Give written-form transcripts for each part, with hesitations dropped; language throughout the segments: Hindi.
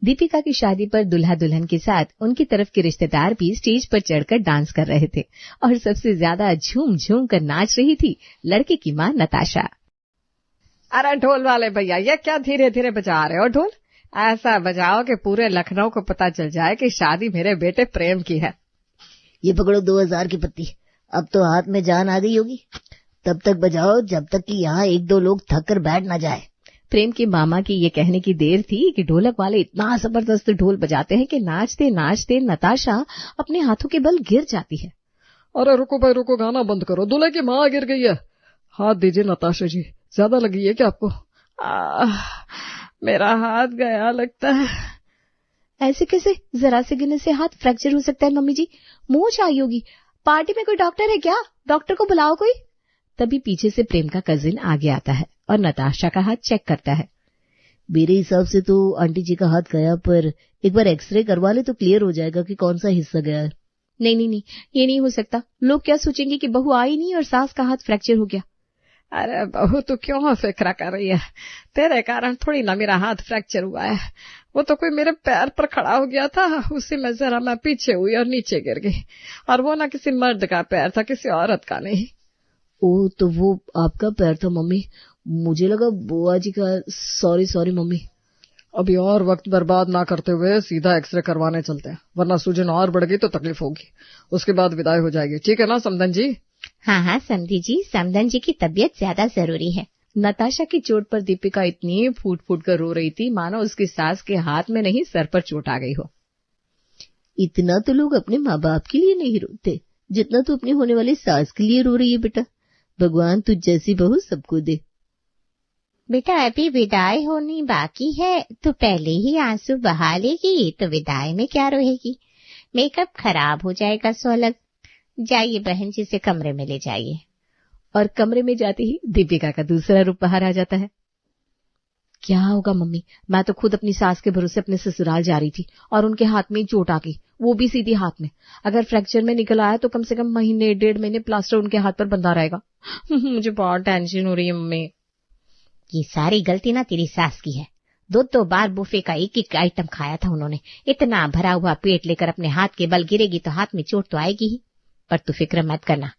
दीपिका की शादी पर दुल्हा दुल्हन के साथ उनकी तरफ के रिश्तेदार भी स्टेज पर चढ़कर डांस कर रहे थे और सबसे ज्यादा झूम झूम कर नाच रही थी लड़के की मां नताशा। अरे ढोल वाले भैया, ये क्या धीरे धीरे बजा रहे हो ढोल? ऐसा बजाओ कि पूरे लखनऊ को पता चल जाए कि शादी मेरे बेटे प्रेम की है। ये पकड़ो 2000 की पत्ती। अब तो हाथ में जान आ गई होगी। तब तक बजाओ जब तक कि यहाँ एक दो लोग थक कर बैठ ना जाए। प्रेम के मामा की ये कहने की देर थी कि ढोलक वाले इतना जबरदस्त ढोल बजाते हैं कि नाचते नाचते नताशा अपने हाथों के बल गिर जाती है। अरे रुको भाई रुको, गाना बंद करो, दूल्हे की माँ गिर गई है। हाथ दीजिए नताशा जी, ज्यादा लगी है क्या आपको? मेरा हाथ गया लगता है। ऐसे कैसे? जरा से गिरने से हाथ फ्रैक्चर हो सकता है मम्मी जी, मोच आई होगी। पार्टी में कोई डॉक्टर है क्या? डॉक्टर को बुलाओ कोई। तभी पीछे से प्रेम का कजिन आगे आता है और नताशा का हाथ चेक करता है। मेरे हिसाब से तो आंटी जी का हाथ गया, पर एक बार एक्सरे करवा ले तो क्लियर हो जाएगा कि कौन सा हिस्सा गया है। नहीं, ये नहीं हो सकता। लोग क्या सोचेंगे कि बहू आई नहीं और सास का हाथ फ्रैक्चर हो गया। अरे बहू तू क्यों फिक्र कर रही है? तेरे कारण थोड़ी ना मेरा हाथ फ्रैक्चर हुआ है। वो तो कोई मेरे पैर पर खड़ा हो गया था, उसी में जरा मैं पीछे हुई और नीचे गिर गई। और वो ना किसी मर्द का पैर था, किसी औरत का नहीं। ओ, तो वो आपका पैर था मम्मी। मुझे लगा बुआ जी का। Sorry mummy. अभी और वक्त बर्बाद ना करते हुए सीधा एक्सरे करवाने चलते हैं, वरना सूजन और बढ़ गई तो तकलीफ होगी। उसके बाद विदाई हो जाएगी, ठीक है ना समधन जी? हाँ समधी जी, समधन जी की तबीयत ज्यादा जरूरी है। नताशा की चोट पर दीपिका इतनी फूट फूट कर रो रही थी मानो उसकी सास के हाथ में नहीं सर पर चोट आ गई हो। इतना तो लोग अपने माँ बाप के लिए नहीं रोते जितना तू अपने होने वाली सास के लिए रो रही है बेटा। भगवान तुझ जैसी बहू सबको दे। बेटा अभी विदाई होनी बाकी है तो पहले ही आंसू बहा लेगी तो विदाई में क्या रोएगी? मेकअप खराब हो जाएगा सोलग। जाइए बहन जी से कमरे में ले जाइए। और कमरे में जाते ही दीपिका का दूसरा रूप बाहर आ जाता है। क्या होगा मम्मी, मैं तो खुद अपनी सास के भरोसे अपने ससुराल जा रही थी और उनके हाथ में चोट आ गई, वो भी सीधी हाथ में। अगर फ्रैक्चर में निकल आया तो कम से कम महीने 1.5 महीने प्लास्टर उनके हाथ पर बंधा रहेगा। मुझे बहुत टेंशन हो रही है मम्मी। ये सारी गलती ना तेरी सास की है। 2 बार बुफे का एक आइटम खाया था उन्होंने। इतना भरा हुआ पेट लेकर अपने हाथ के बल गिरेगी तो हाथ में चोट तो आएगी ही। पर तू फिक्र मत करना,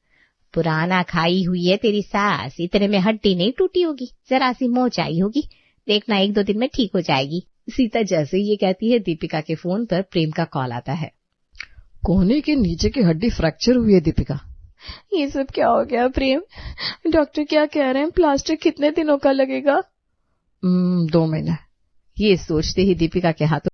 पुराना खाई हुई है तेरी सास, इतने में हड्डी नहीं टूटी होगी, जरा सी मोच आई होगी। देखना 1-2 दिन में ठीक हो जाएगी। सीता जैसे ये कहती है दीपिका के फोन पर प्रेम का कॉल आता है। कोहनी के नीचे की हड्डी फ्रैक्चर हुई है दीपिका। ये सब क्या हो गया प्रेम? डॉक्टर क्या कह रहे हैं? प्लास्टर कितने दिनों का लगेगा? 2 महीने। ये सोचते ही दीपिका के हाथों